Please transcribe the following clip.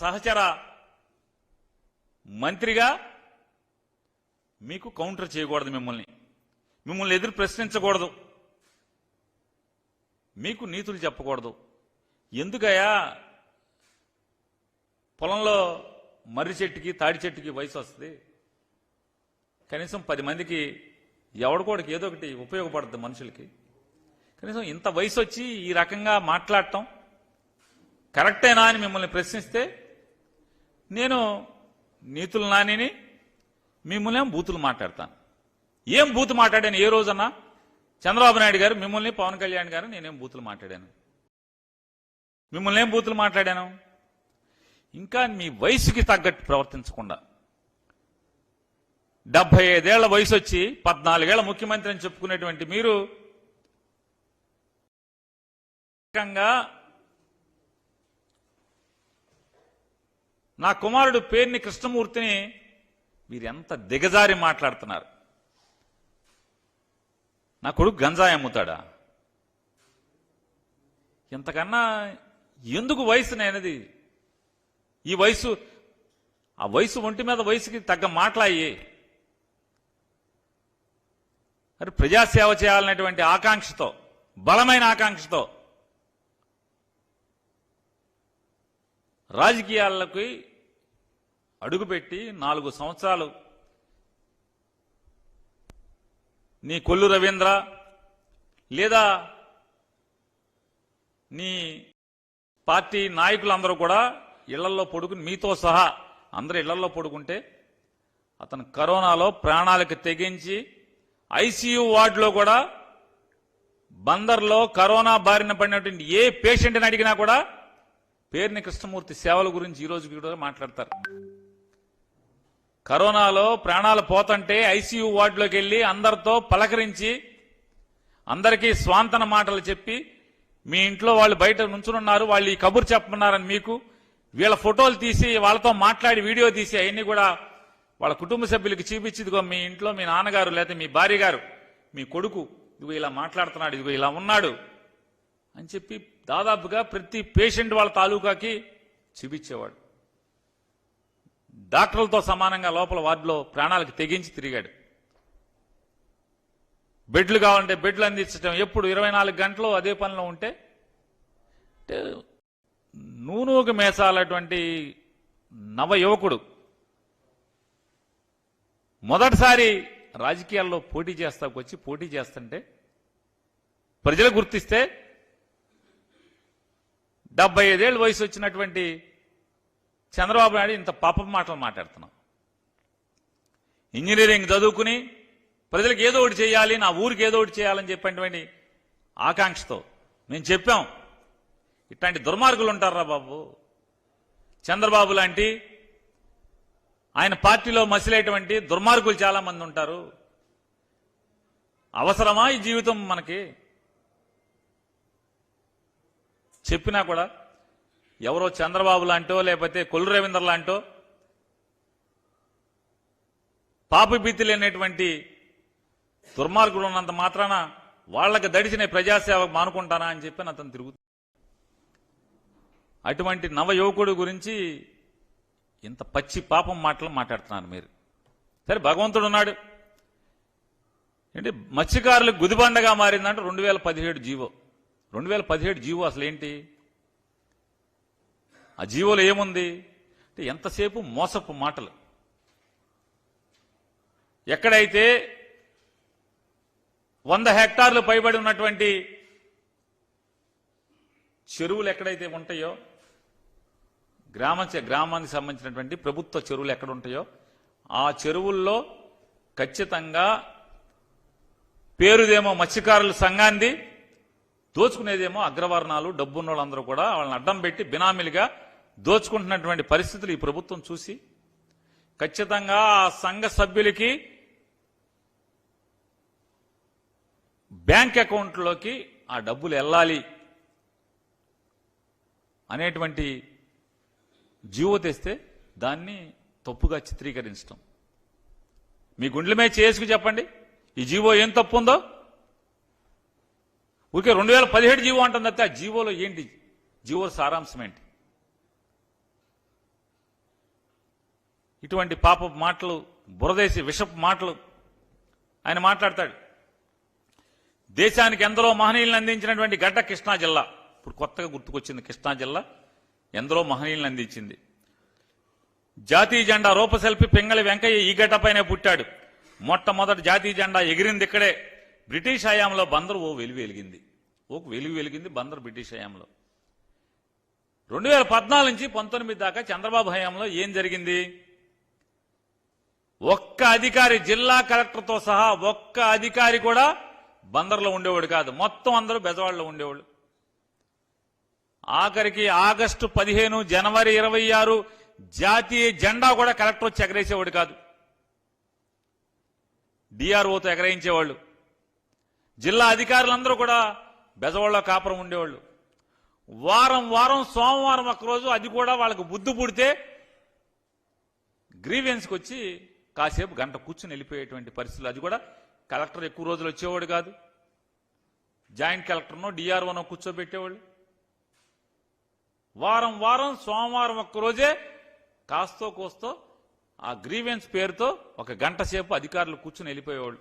సహచర మంత్రిగా మీకు కౌంటర్ చేయకూడదు, మిమ్మల్ని ఎదురు ప్రశ్నించకూడదు, మీకు నీతులు చెప్పకూడదు. ఎందుకయ్యా పొలంలో మర్రి చెట్టుకి తాడి చెట్టుకి వయసు వస్తుంది, కనీసం 10 మందికి ఎవడికోడికి ఏదో ఒకటి ఉపయోగపడుతుంది మనుషులకి. కనీసం ఇంత వయసు వచ్చి ఈ రకంగా మాట్లాడటం కరెక్టేనా అని మిమ్మల్ని ప్రశ్నిస్తే నేను నీతులు నానిని, మిమ్మల్ని బూతులు మాట్లాడతాను. ఏం బూతు మాట్లాడాను ఏ రోజన్నా? చంద్రబాబు నాయుడు గారు మిమ్మల్ని, పవన్ కళ్యాణ్ గారు నేనేం బూతులు మాట్లాడాను? మిమ్మల్ని ఏం బూతులు మాట్లాడాను? ఇంకా మీ వయసుకి తగ్గట్టు ప్రవర్తించకుండా 75 ఏళ్ల వయసు వచ్చి 14 ఏళ్ల ముఖ్యమంత్రి అని చెప్పుకునేటువంటి మీరు నా కుమారుడు పేర్ని కృష్ణమూర్తిని మీరు ఎంత దిగజారి మాట్లాడుతున్నారు. నా కొడుకు గంజాయి అమ్ముతాడా? ఇంతకన్నా ఎందుకు వయసునేది? ఈ వయసు, ఆ వయసు ఒంటి మీద వయసుకి తగ్గ మాట్లాయి. మరి ప్రజాసేవ చేయాలనేటువంటి ఆకాంక్షతో, బలమైన ఆకాంక్షతో రాజకీయాలకి అడుగుపెట్టి 4 సంవత్సరాలు నీ కొల్లు రవీంద్ర లేదా నీ పార్టీ నాయకులందరూ కూడా ఇళ్లలో పడుకుని, మీతో సహా అందరూ ఇళ్లలో పడుకుంటే అతను కరోనాలో ప్రాణాలకు తెగించి ఐసీయూ వార్డులో కూడా బందర్లో కరోనా బారిన పడినటువంటి ఏ పేషెంట్ని అడిగినా కూడా పేర్ని కృష్ణమూర్తి సేవల గురించి ఈ రోజు కూడా మాట్లాడతారు. కరోనాలో ప్రాణాలు పోతుంటే ఐసీయూ వార్డులోకి వెళ్లి అందరితో పలకరించి అందరికీ స్వాంతన మాటలు చెప్పి, మీ ఇంట్లో వాళ్ళు బయట నుంచునున్నారు, వాళ్ళు ఈ కబురు చెప్పమన్నారని మీకు వీళ్ళ ఫోటోలు తీసి వాళ్ళతో మాట్లాడి వీడియో తీసి అవన్నీ కూడా వాళ్ళ కుటుంబ సభ్యులకి చూపించి, ఇదిగో మీ ఇంట్లో మీ నాన్నగారు లేకపోతే మీ భార్య గారు, మీ కొడుకు ఇదిగో ఇలా మాట్లాడుతున్నాడు, ఇదిగో ఇలా ఉన్నాడు అని చెప్పి దాదాపుగా ప్రతి పేషెంట్ వాళ్ళ తాలూకాకి చూపించేవాడు. డాక్టర్లతో సమానంగా లోపల వార్డులో ప్రాణాలకు తెగించి తిరిగాడు. బెడ్లు కావాలంటే బెడ్లు అందించడం, ఎప్పుడు 24 గంటలు అదే పనిలో ఉంటే నూనూగు మేసాలటువంటి నవ యువకుడు మొదటిసారి రాజకీయాల్లో పోటీ చేస్తుంటే ప్రజలు గుర్తిస్తే 75 ఏళ్ళ వయసు వచ్చినటువంటి చంద్రబాబు నాయుడు ఇంత పాపం మాటలు మాట్లాడుతున్నాం. ఇంజనీరింగ్ చదువుకుని ప్రజలకు ఏదో ఒకటి చేయాలి, నా ఊరికి ఏదో ఒకటి చేయాలని చెప్పేటువంటి ఆకాంక్షతో మేము చెప్పాం. ఇట్లాంటి దుర్మార్గులు ఉంటారా బాబు? చంద్రబాబు లాంటి ఆయన పార్టీలో మసిలేటువంటి దుర్మార్గులు చాలా మంది ఉంటారు. అవసరమా ఈ జీవితం మనకి? చెప్పినా కూడా ఎవరో చంద్రబాబు లాంటో లేకపోతే కొల్లు రవీంద్ర లాంటో పాపభీతి లేనటువంటి దుర్మార్గులు ఉన్నంత మాత్రాన వాళ్లకు దడిచిన ప్రజాసేవ మానుకుంటానా అని చెప్పి అతను తిరుగుతుంది. అటువంటి నవ యువకుడు గురించి ఇంత పచ్చి పాపం మాటలు మాట్లాడుతున్నారు మీరు. సరే, భగవంతుడు ఉన్నాడు. ఏంటి మత్స్యకారులకు గుదిబండగా మారిందంటే 2017 జీవో. 2017 జీవో అసలు ఏంటి? ఆ జీవోలో ఏముంది అంటే ఎంతసేపు మోసపు మాటలు. ఎక్కడైతే 100 హెక్టార్లు పైబడి ఉన్నటువంటి చెరువులు ఎక్కడైతే ఉంటాయో, గ్రామానికి సంబంధించినటువంటి ప్రభుత్వ చెరువులు ఎక్కడ ఉంటాయో ఆ చెరువుల్లో ఖచ్చితంగా పేరుదేమో మత్స్యకారుల సంఘాన్ని, దోచుకునేదేమో అగ్రవర్ణాలు, డబ్బున్న వాళ్ళందరూ కూడా వాళ్ళని అడ్డం పెట్టి బినామీలుగా దోచుకుంటున్నటువంటి పరిస్థితులు ఈ ప్రభుత్వం చూసి ఖచ్చితంగా ఆ సంఘ సభ్యులకి బ్యాంక్ అకౌంట్లోకి ఆ డబ్బులు వెళ్ళాలి అనేటువంటి జీవో తెస్తే దాన్ని తప్పుగా చిత్రీకరించడం. మీ గుండెల మీద చేసుకు చెప్పండి, ఈ జీవో ఏం తప్పు ఉందో. ఊరికే 2017 జీవో అంటుంది. ఆ జీవోలో ఏంటి? జీవో సారాంశం ఏంటి? ఇటువంటి పాపపు మాటలు, బురదేసి విషపు మాటలు ఆయన మాట్లాడతాడు. దేశానికి ఎందరో మహనీయులను అందించినటువంటి గడ్డ కృష్ణా జిల్లా. ఇప్పుడు కొత్తగా గుర్తుకొచ్చింది కృష్ణా జిల్లా ఎందరో మహనీయులను అందించింది. జాతీయ జెండా రూపశిల్పి పింగళి వెంకయ్య ఈ గడ్డపైనే పుట్టాడు. మొట్టమొదటి జాతీయ జెండా ఎగిరింది ఇక్కడే. బ్రిటిష్ హయాంలో బందరు వెలుగు వెలిగింది బందరు బ్రిటిష్ హయాంలో. 2014 నుంచి 19 దాకా చంద్రబాబు హయాంలో ఏం జరిగింది? ఒక్క అధికారి, జిల్లా కలెక్టర్తో సహా ఒక్క అధికారి కూడా బందర్లో ఉండేవాడు కాదు. మొత్తం అందరూ బెజవాడలో ఉండేవాళ్ళు. ఆఖరికి ఆగస్టు 15, జనవరి 26 జాతీయ జెండా కూడా కలెక్టర్ వచ్చి ఎగరేసేవాడు కాదు. డిఆర్ఓతో ఎగరేయించేవాళ్ళు. జిల్లా అధికారులందరూ కూడా బెజవాడలో కాపురం ఉండేవాళ్ళు. వారం సోమవారం ఒక్కరోజు అది కూడా వాళ్ళకు బుద్ధి పుడితే గ్రీవెన్స్కి వచ్చి కాసేపు గంట కూర్చుని వెళ్ళిపోయేటువంటి పరిస్థితులు. అది కూడా కలెక్టర్ ఎక్కువ రోజులు వచ్చేవాడు కాదు. జాయింట్ కలెక్టర్నో డిఆర్ఓనో కూర్చోబెట్టేవాళ్ళు. వారం సోమవారం ఒక్కరోజే కాస్తో కోస్తో ఆ గ్రీవెన్స్ పేరుతో ఒక గంట సేపు అధికారులు కూర్చుని వెళ్ళిపోయేవాళ్ళు.